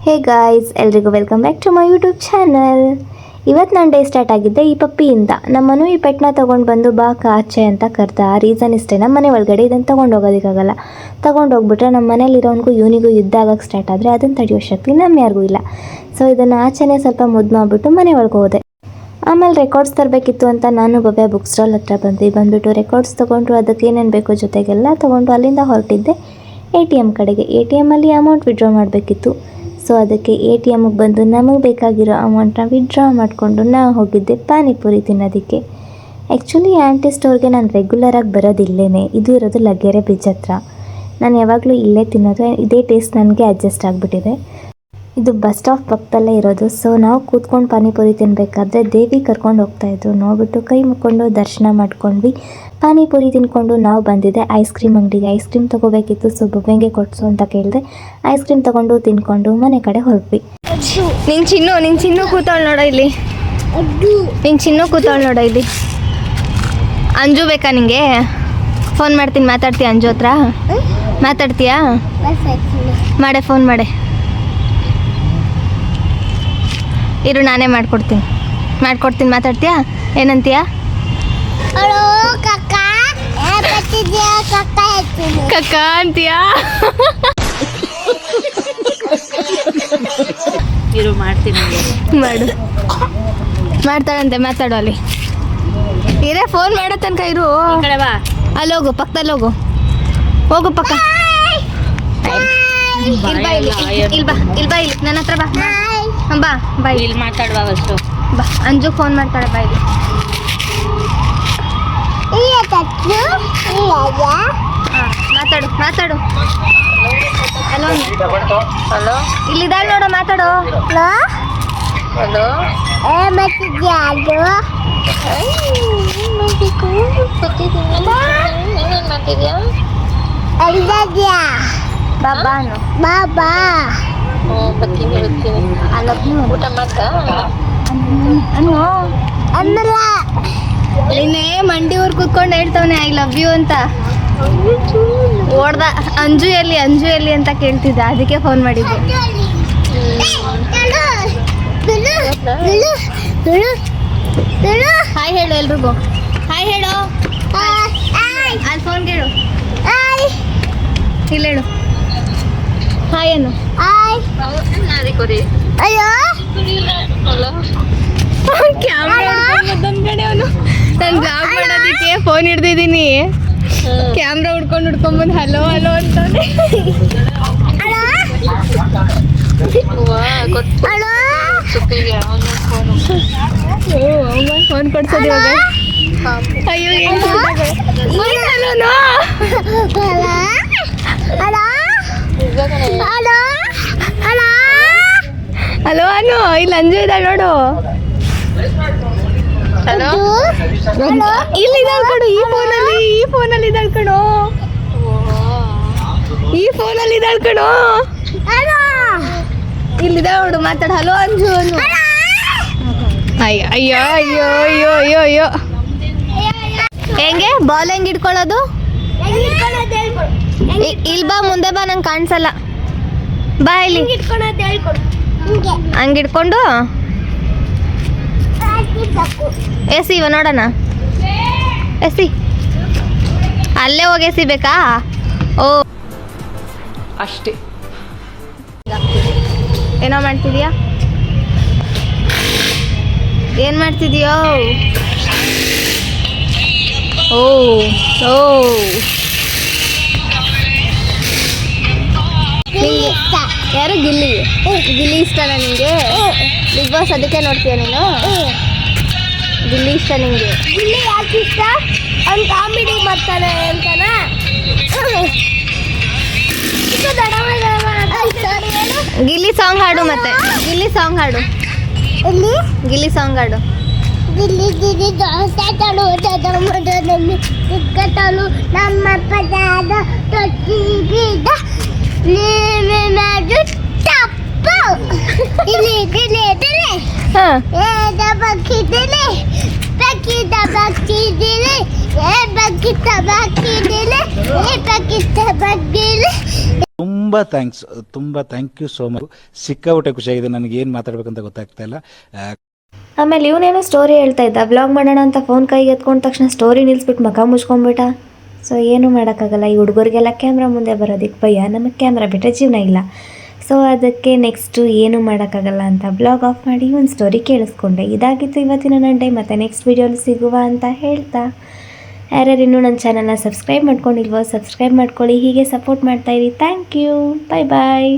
ಹೇ guys, ಎಲ್ರಿಗೂ welcome back to my YouTube channel. ಇವತ್ತು ನನ್ನ ಡೇ ಸ್ಟಾರ್ಟ್ ಆಗಿದ್ದೆ ಈ ಪಪ್ಪಿಯಿಂದ. ನಮ್ಮನು ಈ ಪೆಟ್ನ ತೊಗೊಂಡು ಬಂದು ಬಾ ಆಚೆ ಅಂತ ಕರೆದ. ಆ ರೀಸನ್ ಇಷ್ಟೇ, ನಮ್ಮ ಮನೆ ಒಳಗಡೆ ಇದನ್ನು ತೊಗೊಂಡು ಹೋಗೋದಕ್ಕಾಗಲ್ಲ. ತೊಗೊಂಡು ಹೋಗ್ಬಿಟ್ರೆ ನಮ್ಮ ಮನೇಲಿರೋನ್ಗೂ ಇವನಿಗೂ ಯುದ್ಧ ಆಗೋಕ್ಕೆ ಸ್ಟಾರ್ಟ್ ಆದರೆ ಅದನ್ನು ತಡೆಯೋ ಶಕ್ತಿ ನಮ್ಮ ಯಾರಿಗೂ ಇಲ್ಲ. ಸೊ ಇದನ್ನು ಆಚೆನೇ ಸ್ವಲ್ಪ ಮುದ್ದು ಮಾಡಿಬಿಟ್ಟು ಮನೆ ಒಳಗೆ ಹೋದೆ. ಆಮೇಲೆ ರೆಕಾರ್ಡ್ಸ್ ತರಬೇಕಿತ್ತು ಅಂತ ನಾನು ಬಬ್ಬೆ ಬುಕ್ ಸ್ಟಾಲ್ ಹತ್ರ ಬಂದುಬಿಟ್ಟು ರೆಕಾರ್ಡ್ಸ್ ತೊಗೊಂಡು ಅದಕ್ಕೆ ಏನೇನು ಬೇಕೋ ಜೊತೆಗೆಲ್ಲ ತೊಗೊಂಡು ಅಲ್ಲಿಂದ ಹೊರಟಿದ್ದೆ ATM ಕಡೆಗೆ. ATMಲ್ಲಿ ಅಮೌಂಟ್ ವಿಡ್ರಾ ಮಾಡಬೇಕಿತ್ತು. ಸೊ ಅದಕ್ಕೆ ATMಗೆ ಬಂದು ನಮಗೆ ಬೇಕಾಗಿರೋ ಅಮೌಂಟನ್ನ ವಿಡ್ರಾ ಮಾಡಿಕೊಂಡು ನಾವು ಹೋಗಿದ್ದೆ ಪಾನಿಪುರಿ ತಿನ್ನೋದಕ್ಕೆ. ಆ್ಯಕ್ಚುಲಿ ಆಂಟಿ ಸ್ಟೋರ್ಗೆ ನಾನು ರೆಗ್ಯುಲರಾಗಿ ಬರೋದಿಲ್ಲೇ, ಇದು ಇರೋದು ಲಗ್ಗೆರೆ ಬೀಚ್ ಹತ್ರ. ನಾನು ಯಾವಾಗಲೂ ಇಲ್ಲೇ ತಿನ್ನೋದು, ಇದೇ ಟೇಸ್ಟ್ ನನಗೆ ಅಡ್ಜಸ್ಟ್ ಆಗಿಬಿಟ್ಟಿದೆ. ಇದು ಬಸ್ ಸ್ಟಾಪ್ ಪಕ್ಕದಲ್ಲೇ ಇರೋದು. ಸೊ ನಾವು ಕೂತ್ಕೊಂಡು ಪಾನಿಪುರಿ ತಿನ್ನಬೇಕಾದ್ರೆ ದೇವಿ ಕರ್ಕೊಂಡು ಹೋಗ್ತಾಯಿದ್ರು. ನೋಡ್ಬಿಟ್ಟು ಕೈ ಮುಕ್ಕೊಂಡು ದರ್ಶನ ಮಾಡ್ಕೊಂಡ್ವಿ. ಪಾನಿಪುರಿ ತಿನ್ಕೊಂಡು ನಾವು ಬಂದಿದ್ದೆ ಐಸ್ ಕ್ರೀಮ್ ಅಂಗಡಿಗೆ. ಐಸ್ ಕ್ರೀಮ್ ತೊಗೋಬೇಕಿತ್ತು. ಸೊ ಬೊಬ್ಬೆಂಗೆ ಕೊಡಿಸು ಅಂತ ಕೇಳಿದೆ. ಐಸ್ ಕ್ರೀಮ್ ತೊಗೊಂಡು ತಿನ್ಕೊಂಡು ಮನೆ ಕಡೆ ಹೊರಟ್ವಿ. ನಿನ್ನ ಚಿನ್ನು ಕೂತಾಳು ನೋಡೋ ಇಲ್ಲಿ. ನಿನ್ನ ಚಿನ್ನು ಕೂತಾಳು ನೋಡೋ ಇಲ್ಲಿ. ಅಂಜು ಬೇಕಾ ನಿಂಗೆ? ಫೋನ್ ಮಾಡ್ತೀನಿ, ಮಾತಾಡ್ತೀಯ ಅಂಜು ಹತ್ರ? ಮಾತಾಡ್ತೀಯಾ? ಮಾಡೆ, ಫೋನ್ ಮಾಡೆ. ಇರು, ನಾನೇ ಮಾಡ್ಕೊಡ್ತೀನಿ. ಮಾತಾಡ್ತೀಯಾ? ಏನಂತೀಯಾ? ಕಕ್ಕ ಅಂತೀಯಾ? ಇರು ಮಾಡ್ತೀನಿ. ಮಾಡು. ಮಾಡ್ತಾಳಂತೆ, ಮಾತಾಡು ಅಲ್ಲಿ. ಇರೇ, ಫೋನ್ ಮಾಡೋ ತನಕ ಇರು. ಅಲ್ಲಿ ಹೋಗು, ಪಕ್ಕದಲ್ಲಿ ಹೋಗು ಪಕ್ಕ. ಇಲ್ಲಿ ಬಾ ಇಲ್ಲಿ ನನ್ನ ಹತ್ರ ಬಾ. ಬಾ ಇಲ್ಲಿ ಮಾತಾಡುವ ಅಷ್ಟು. ಬಾ, ಅಂಜು ಫೋನ್ ಮಾಡ್ತಾಳೆ. ಬಾ ಇಲ್ಲಿ. ಮಾತಾಡು. ಹಲೋ, ಹಲೋ, ಇಲ್ಲಿದ್ದಾಳೆ ನೋಡ, ಮಾತಾಡು. ಹಲೋ, ಬಾಬಾ ಊಟ ಮಾಡ್ತಾ ನಿನ್ನೆ ಮಂಡಿ ಊರ್ ಕೂತ್ಕೊಂಡು ಹೇಳ್ತವನೆ ಐ ಲವ್ ಯು ಅಂತ. ಓಡ್ದ. ಅಂಜು ಎಲ್ಲಿ ಅಂತ ಕೇಳ್ತಿದ್ದ, ಅದಕ್ಕೆ ಫೋನ್ ಮಾಡಿದ್ದೆ. ಹಾಯ್ ಹೇಳು ಎಲ್ರಿಗೂ. ಹಾಯ್ ಹೇಳು. ಅಲ್ಲಿ ಫೋನ್ ಕೇಳು. ಇಲ್ಲ ಹೇಳು. ಹಾಯ್ ಅನ್ನು. ನಾನು ಬ್ಲಾಗ್ ಮಾಡೋದಕ್ಕೆ ಫೋನ್ ಹಿಡ್ದಿದ್ದೀನಿ. ಕ್ಯಾಮ್ರಾ ಹುಡ್ಕೊಂಡ್ಬಂದು ಹಲೋ ಅಂತಾನೆ. ಫೋನ್ ಕೊಡ್ಸೋದು ಇವಾಗ. ಅಯ್ಯೋ, ಹಲೋ ಅನು, ಇಲ್ಲಿ ಅಂಜು ಇದ್ದಾಳೆ ನೋಡು. ಇಲ್ಲಿದ್ದಾಳೆ ಕಣು, ಈ ಫೋನಲ್ಲಿ ಇದ್ದಾಳೆ ಕಣು. ಇಲ್ಲಿದ್ದಾಳೆ ನೋಡು, ಮಾತಾಡು. ಹಲೋ ಅಂಜು ಅನು. ಅಯ್ಯೋ ಹೆಂಗೆ ಬಾಲ್ ಹೆಂಗೆ ಇಟ್ಕೊಳ್ಳೋದು? ಇಲ್ಲಿ ಬಾ, ಮುಂದೆ ಬಾ, ನಂಗೆ ಕಾಣಿಸಲ್ಲ. ಬಾ ಇಲ್ಲಿ. ಹಂಗೆ ಇಟ್ಕೊಂಡು ಎಸಿ ಇವ ನೋಡೋಣ. ಎಸಿ ಅಲ್ಲೇ ಹೋಗಿ ಎಸಿ ಬೇಕಾ? ಓ ಅಷ್ಟೇ. ಏನೋ ಮಾಡ್ತಿದ್ಯಾ? ಏನು ಮಾಡ್ತಿದ್ಯೋ? ಓ ಯಾರು? ಗಿಲ್ಲಿ ಇಷ್ಟನಾ ನಿಂಗೆ? ಬಿಗ್ ಬಾಸ್ ಅದಕ್ಕೆ ನೋಡ್ತೀಯ ನೀನು? ಗಿಲ್ಲಿ ಇಷ್ಟ ನಿಂಗೆ? ಗಿಲ್ಲಿ ಯಾಕೆ ಇಷ್ಟ? ಅವ್ನು ಕಾಮಿಡಿ ಮಾಡ್ತಾನೆ ಅಂತಾನ? ಗಿಲ್ಲಿ ಸಾಂಗ್ ಹಾಡು. ಮತ್ತೆ ಗಿಲ್ಲಿ ಸಾಂಗ್ ಹಾಡು. ನಮ್ಮ ಪದಾದ ತುಂಬ ಥ್ಯಾಂಕ್ ಯು ಸೋ ಮಚ್. ಸಿಕ್ಕಾಪಟ್ಟೆ ಖುಷಿಯಾಗಿದೆ. ನನಗೆ ಏನು ಮಾತಾಡ್ಬೇಕಂತ ಗೊತ್ತಾಗ್ತಾ ಇಲ್ಲ. ಆಮೇಲೆ ಇವನೇನೋ ಸ್ಟೋರಿ ಹೇಳ್ತಾ ಇದ್ದ, ಬ್ಲಾಗ್ ಮಾಡೋಣ ಅಂತ ಫೋನ್ ಕೈಗೆ ಎತ್ಕೊಂಡ ತಕ್ಷಣ ಸ್ಟೋರಿ ನಿಲ್ಲಿಸ್ಬಿಟ್ಟು ಮಕ ಮುಚ್ಕೊಂಡ್ಬಿಟ್ಟ. ಸೊ ಏನೂ ಮಾಡೋಕ್ಕಾಗಲ್ಲ, ಈ ಹುಡುಗರಿಗೆಲ್ಲ ಕ್ಯಾಮ್ರಾ ಮುಂದೆ ಬರೋದಕ್ಕೆ ಭಯ, ನಮಗೆ ಕ್ಯಾಮ್ರಾ ಬಿಟ್ಟರೆ ಜೀವನ ಇಲ್ಲ. ಸೊ ಅದಕ್ಕೆ ನೆಕ್ಸ್ಟು ಏನೂ ಮಾಡೋಕ್ಕಾಗಲ್ಲ ಅಂತ ಬ್ಲಾಗ್ ಆಫ್ ಮಾಡಿ ಒಂದು ಸ್ಟೋರಿ ಕೇಳಿಸ್ಕೊಂಡೆ. ಇದಾಗಿತ್ತು ಇವತ್ತಿನ ನನ್ನ ಡೇ. ಮತ್ತು ನೆಕ್ಸ್ಟ್ ವೀಡಿಯೋಲಿ ಸಿಗುವ ಅಂತ ಹೇಳ್ತಾ, ಯಾರ್ಯಾರು ಇನ್ನೂ ನನ್ನ ಚಾನಲ್ನ ಸಬ್ಸ್ಕ್ರೈಬ್ ಮಾಡ್ಕೊಂಡಿಲ್ವೋ ಸಬ್ಸ್ಕ್ರೈಬ್ ಮಾಡ್ಕೊಳ್ಳಿ. ಹೀಗೆ ಸಪೋರ್ಟ್ ಮಾಡ್ತಾಯಿರಿ. Thank you. Bye bye.